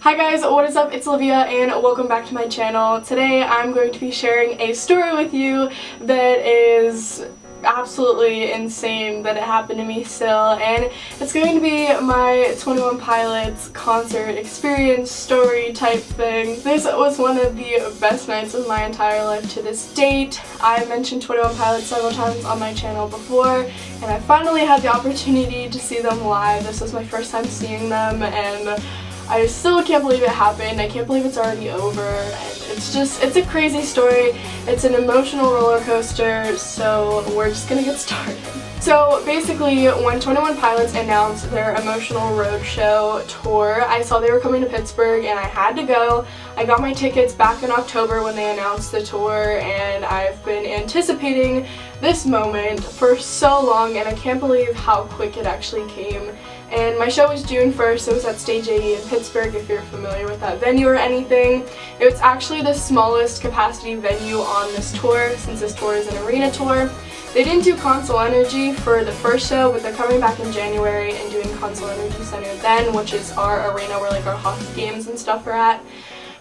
Hi guys, what is up? It's Olivia and welcome back to my channel. Today I'm going to be sharing a story with you that is absolutely insane that it happened to me still, and it's going to be my 21 Pilots concert experience story type thing. This was one of the best nights of my entire life to this date. I mentioned 21 Pilots several times on my channel before, and I finally had the opportunity to see them live. This was my first time seeing them, and I still can't believe it happened. I can't believe it's already over, and it's a crazy story. It's an emotional roller coaster, so we're just gonna get started. So basically, when 21 Pilots announced their emotional roadshow tour, I saw they were coming to Pittsburgh and I had to go. I got my tickets back in October when they announced the tour, and I've been anticipating this moment for so long, and I can't believe how quick it actually came. And my show was June 1st. It was at Stage AE in Pittsburgh, if you're familiar with that venue or anything. It was actually the smallest capacity venue on this tour, since this tour is an arena tour. They didn't do Console Energy for the first show, but they're coming back in January and doing Console Energy Center then, which is our arena where like our hockey games and stuff are at.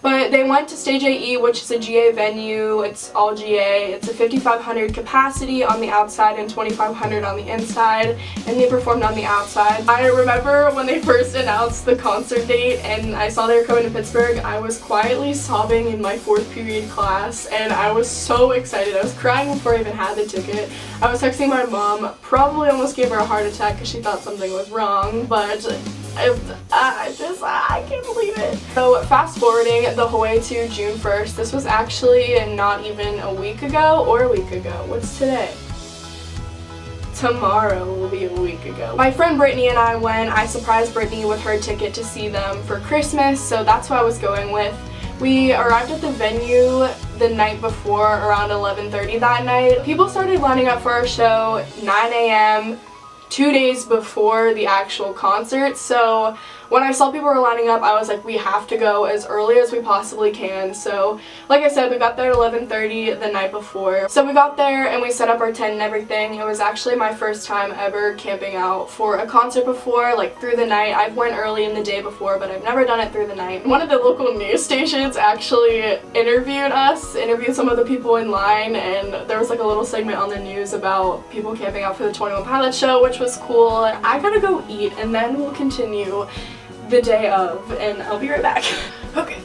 But they went to Stage AE, which is a GA venue. It's all GA. It's a 5,500 capacity on the outside and 2,500 on the inside, and they performed on the outside. I remember when they first announced the concert date and I saw they were coming to Pittsburgh, I was quietly sobbing in my 4th period class, and I was so excited. I was crying before I even had the ticket. I was texting my mom, probably almost gave her a heart attack because she thought something was wrong, but I can't believe it. So fast forwarding the whole way to June 1st, this was actually not even a week ago or a week ago. What's today? Tomorrow will be a week ago. My friend Brittany and I went. I surprised Brittany with her ticket to see them for Christmas, so that's who I was going with. We arrived at the venue the night before, around 11:30 that night. People started lining up for our show 9 a.m. 2 days before the actual concert, so when I saw people were lining up, I was like, we have to go as early as we possibly can. So like I said, we got there at 11:30 the night before. So we got there and we set up our tent and everything. It was actually my first time ever camping out for a concert before, like through the night. I've went early in the day before, but I've never done it through the night. One of the local news stations actually interviewed some of the people in line, and there was like a little segment on the news about people camping out for the 21 Pilots show, which was cool. I gotta go eat and then we'll continue the day of, and I'll be right back. Okay,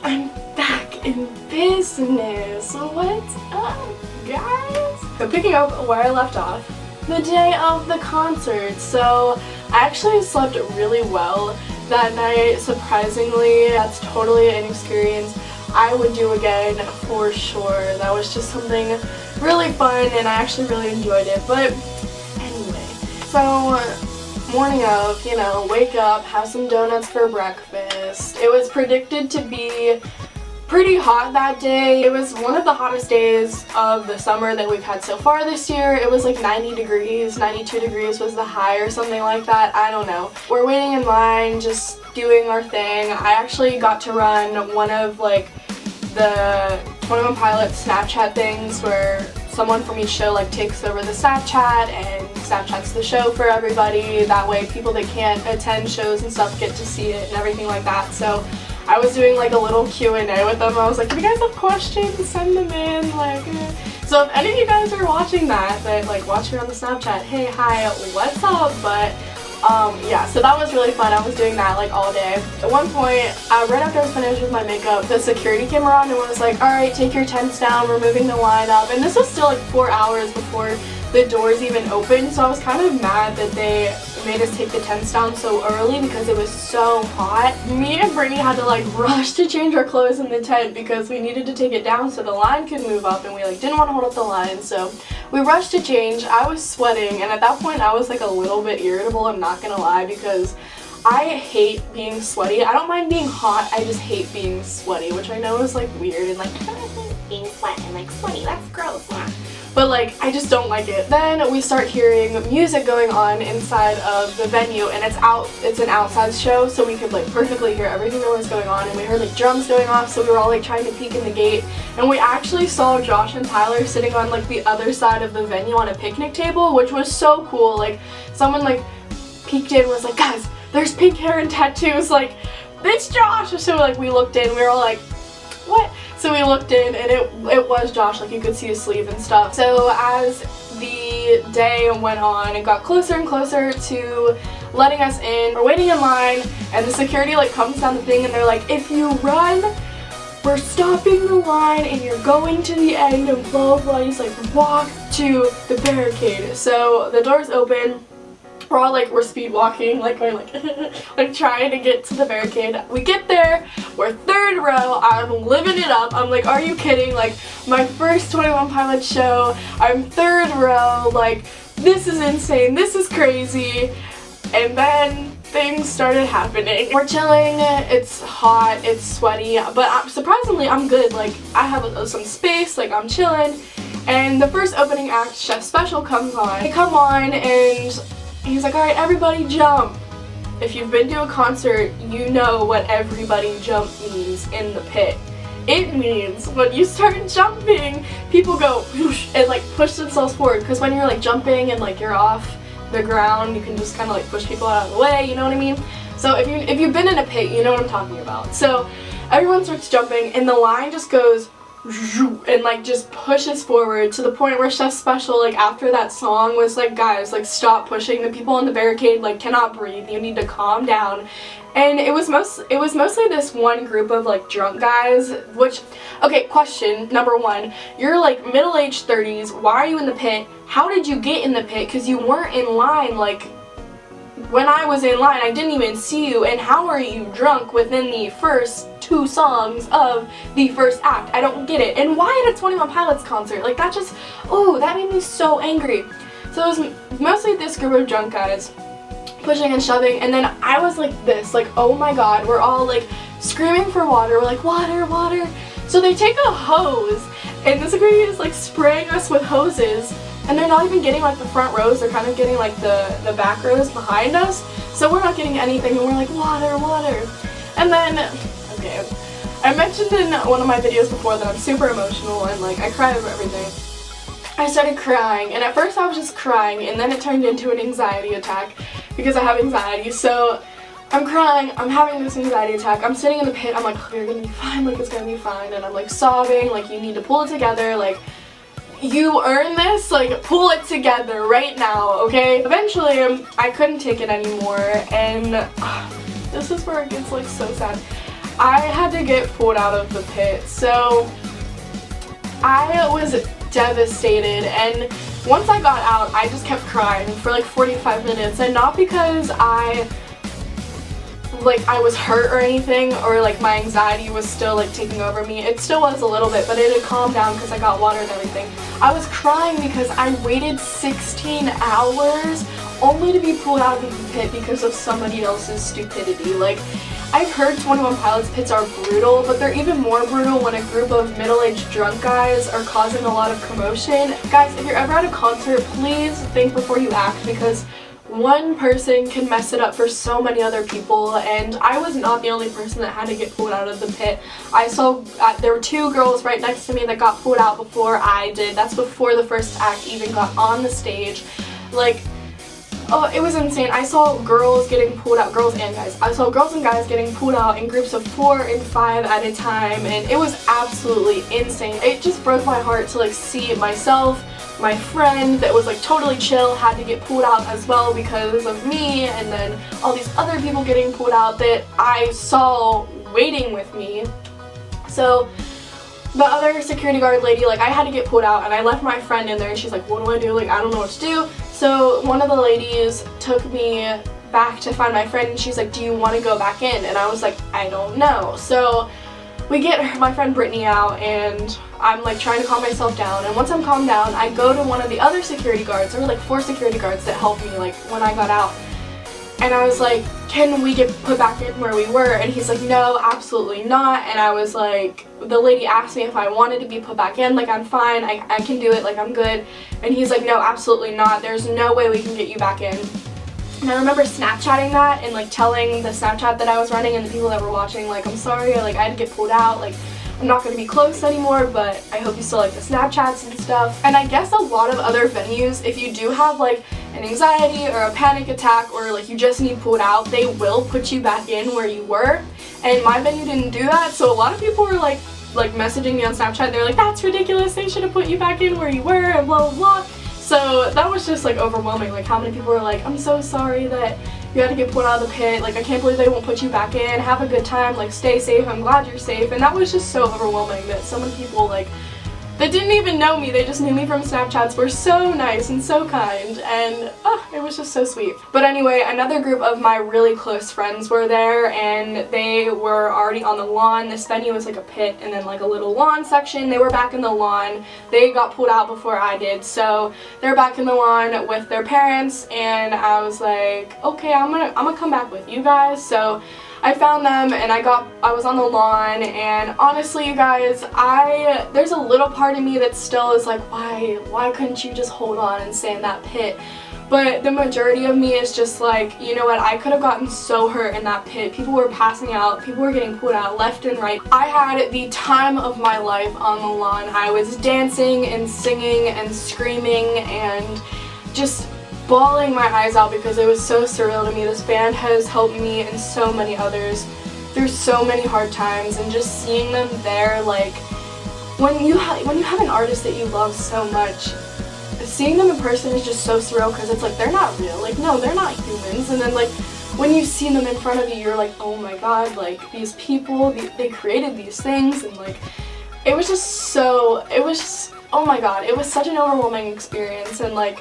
I'm back in business. What's up, guys? So picking up where I left off, the day of the concert. So I actually slept really well that night, surprisingly. That's totally an experience I would do again for sure. That was just something really fun and I actually really enjoyed it. But anyway, so morning of, wake up, have some donuts for breakfast. It was predicted to be pretty hot that day. It was one of the hottest days of the summer that we've had so far this year. It was like 90 degrees, 92 degrees was the high or something like that. I don't know. We're waiting in line, just doing our thing. I actually got to run one of like the 21 Pilots Snapchat things where someone from each show like takes over the Snapchat and Snapchats the show for everybody. That way people that can't attend shows and stuff get to see it and everything like that. So I was doing like a little Q&A with them. I was like, if you guys have questions, send them in. So if any of you guys are watching that like watch me on the Snapchat, hey, hi, what's up? But yeah, so that was really fun. I was doing that like all day. At one point, right after I was finished with my makeup, the security came around and was like, alright, take your tents down, we're moving the line up. And this was still like 4 hours before the doors even opened, so I was kind of mad that they made us take the tents down so early because it was so hot. Me and Brittany had to like rush to change our clothes in the tent because we needed to take it down so the line could move up, and we like didn't want to hold up the line, so we rushed to change. I was sweating, and at that point I was like a little bit irritable, I'm not gonna lie, because I hate being sweaty. I don't mind being hot, I just hate being sweaty, which I know is like weird and like being wet and like sweaty, that's gross. But like, I just don't like it. Then we start hearing music going on inside of the venue, and it's an outside show, so we could like perfectly hear everything that was going on, and we heard like drums going off, so we were all like trying to peek in the gate, and we actually saw Josh and Tyler sitting on like the other side of the venue on a picnic table, which was so cool. Like someone like peeked in and was like, guys, there's pink hair and tattoos, like it's Josh! So like we looked in, we were all like, what? So we looked in and it was Josh, like you could see his sleeve and stuff. So as the day went on, it got closer and closer to letting us in. We're waiting in line and the security like comes down the thing and they're like, if you run, we're stopping the line and you're going to the end and blah blah. He's like, walk to the barricade. So the doors open. We're all like, we're speed walking, like going like, like trying to get to the barricade. We get there, we're third row, I'm living it up. I'm like, are you kidding? Like my first 21 Pilots show, I'm third row, like this is insane, this is crazy. And then things started happening. We're chilling, it's hot, it's sweaty, but surprisingly I'm good. Like I have some space, like I'm chilling. And the first opening act, Chef Special, comes on. They come on and he's like, alright, everybody jump. If you've been to a concert, you know what everybody jump means in the pit. It means when you start jumping, people go whoosh and like push themselves forward. Because when you're like jumping and like you're off the ground, you can just kind of like push people out of the way, you know what I mean? So if you've been in a pit, you know what I'm talking about. So everyone starts jumping and the line just goes and like just pushes forward to the point where Chef Special, like after that song, was like, guys, like stop pushing. The people on the barricade like cannot breathe, you need to calm down. And it was mostly this one group of like drunk guys, which, okay, question number one, you're like middle-aged 30s, why are you in the pit? How did you get in the pit? Because you weren't in line. Like when I was in line, I didn't even see you, and how are you drunk within the first 2 songs of the first act? I don't get it. And why at a 21 Pilots concert? Like that just, oh, that made me so angry. So it was mostly this group of drunk guys pushing and shoving, and then I was like this, like, oh my god, we're all like screaming for water, we're like, water, water. So they take a hose, and the security is like spraying us with hoses, and they're not even getting like the front rows, they're kind of getting like the back rows behind us, so we're not getting anything, and we're like, water, water. And then, okay, I mentioned in one of my videos before that I'm super emotional and like I cry over everything. I started crying, and at first I was just crying, and then it turned into an anxiety attack because I have anxiety. So I'm crying, I'm having this anxiety attack, I'm sitting in the pit, I'm like, oh, you're gonna be fine, like it's gonna be fine, and I'm like sobbing, like you need to pull it together, like you earned this, like pull it together right now, okay? Eventually I couldn't take it anymore, and this is where it gets like so sad. I had to get pulled out of the pit, so I was devastated, and once I got out, I just kept crying for like 45 minutes, and not because I was hurt or anything, or like my anxiety was still like taking over me. It still was a little bit, but it had calmed down because I got water and everything. I was crying because I waited 16 hours only to be pulled out of the pit because of somebody else's stupidity. Like, I've heard 21 Pilots pits are brutal, but they're even more brutal when a group of middle-aged drunk guys are causing a lot of commotion. Guys, if you're ever at a concert, please think before you act, because one person can mess it up for so many other people, and I was not the only person that had to get pulled out of the pit. I saw there were 2 girls right next to me that got pulled out before I did. That's before the first act even got on the stage. Like, oh, it was insane. I saw girls getting pulled out, girls and guys. I saw girls and guys getting pulled out in groups of 4 and 5 at a time, and it was absolutely insane. It just broke my heart to like see myself, my friend that was like totally chill had to get pulled out as well because of me, and then all these other people getting pulled out that I saw waiting with me. So the other security guard lady, like I had to get pulled out, and I left my friend in there, and she's like, what do I do? Like, I don't know what to do. So one of the ladies took me back to find my friend, and she's like, do you want to go back in? And I was like, I don't know. So we get my friend Brittany out, and I'm like trying to calm myself down, and once I'm calmed down, I go to one of the other security guards. There were like 4 security guards that helped me like when I got out, and I was like, can we get put back in where we were? And he's like, no, absolutely not. And I was like, the lady asked me if I wanted to be put back in, like I'm fine, I can do it, like I'm good. And he's like, no, absolutely not, there's no way we can get you back in. And I remember Snapchatting that and like telling the Snapchat that I was running and the people that were watching, like, I'm sorry, like I had to get pulled out, like I'm not going to be close anymore, but I hope you still like the Snapchats and stuff. And I guess a lot of other venues, if you do have like an anxiety or a panic attack or like you just need pulled out, they will put you back in where you were. And my venue didn't do that, so a lot of people were like messaging me on Snapchat. They're like, that's ridiculous, they should have put you back in where you were, and blah blah blah. So that was just like overwhelming, like how many people were like, I'm so sorry that you had to get pulled out of the pit, like I can't believe they won't put you back in, have a good time, like stay safe, I'm glad you're safe. And that was just so overwhelming that so many people like that didn't even know me, they just knew me from Snapchats, were so nice and so kind, and it was just so sweet. But anyway, another group of my really close friends were there, and they were already on the lawn. This venue was like a pit and then like a little lawn section. They were back in the lawn. They got pulled out before I did, so they're back in the lawn with their parents, and I was like, okay, I'm gonna come back with you guys. So I found them and I was on the lawn, and honestly you guys, there's a little part of me that still is like, why couldn't you just hold on and stay in that pit? But the majority of me is just like, you know what, I could have gotten so hurt in that pit. People were passing out, people were getting pulled out left and right. I had the time of my life on the lawn. I was dancing and singing and screaming and just bawling my eyes out because it was so surreal to me. This band has helped me and so many others through so many hard times, and just seeing them there, like when you have an artist that you love so much, seeing them in person is just so surreal because it's like they're not real, like no, they're not humans. And then like when you see them in front of you, you're like, oh my god, like these people, they created these things. And like it was just oh my god, it was such an overwhelming experience. And like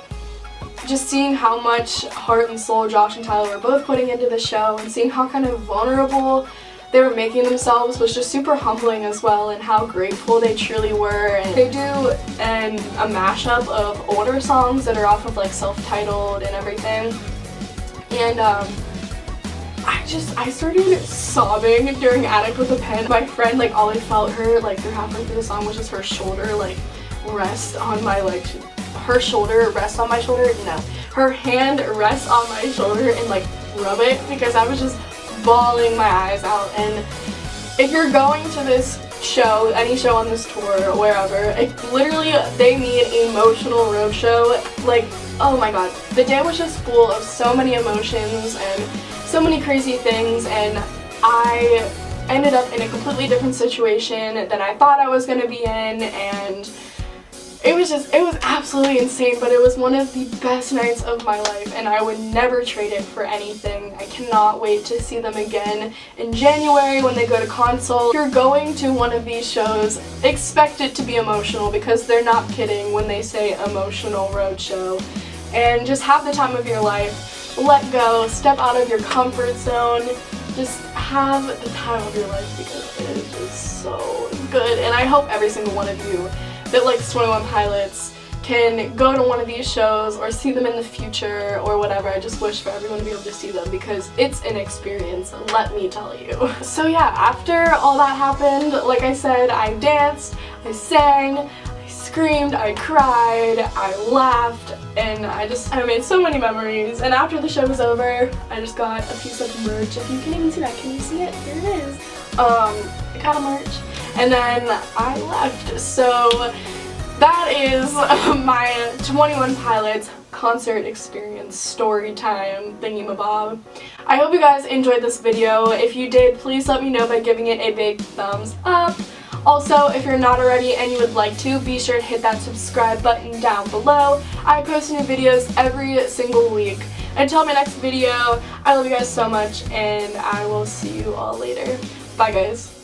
just seeing how much heart and soul Josh and Tyler were both putting into the show, and seeing how kind of vulnerable they were making themselves was just super humbling as well, and how grateful they truly were. And they do a mashup of older songs that are off of like self-titled and everything. And I started sobbing during Addict with a Pen. My friend, like, all I felt her like through halfway through the song was just her shoulder like rest on my like her hand rest on my shoulder and like rub it, because I was just bawling my eyes out. And if you're going to this show, any show on this tour or wherever, literally they need an emotional roadshow. Like, oh my god, the day was just full of so many emotions and so many crazy things, and I ended up in a completely different situation than I thought I was going to be in, and it was absolutely insane. But it was one of the best nights of my life, and I would never trade it for anything. I cannot wait to see them again in January when they go to Console. If you're going to one of these shows, expect it to be emotional, because they're not kidding when they say emotional roadshow. And just have the time of your life. Let go, step out of your comfort zone, just have the time of your life, because it is just so good. And I hope every single one of you that likes 21 Pilots can go to one of these shows or see them in the future or whatever. I just wish for everyone to be able to see them, because it's an experience, let me tell you. So yeah, after all that happened, like I said, I danced, I sang, I screamed, I cried, I laughed, and I made so many memories. And after the show was over, I just got a piece of merch. If you can even see that, can you see it? Here it is. I got a merch. And then I left. So that is my 21 Pilots concert experience story time thingamabob. I hope you guys enjoyed this video. If you did, please let me know by giving it a big thumbs up. Also, if you're not already and you would like to, be sure to hit that subscribe button down below. I post new videos every single week. Until my next video, I love you guys so much, and I will see you all later. Bye guys.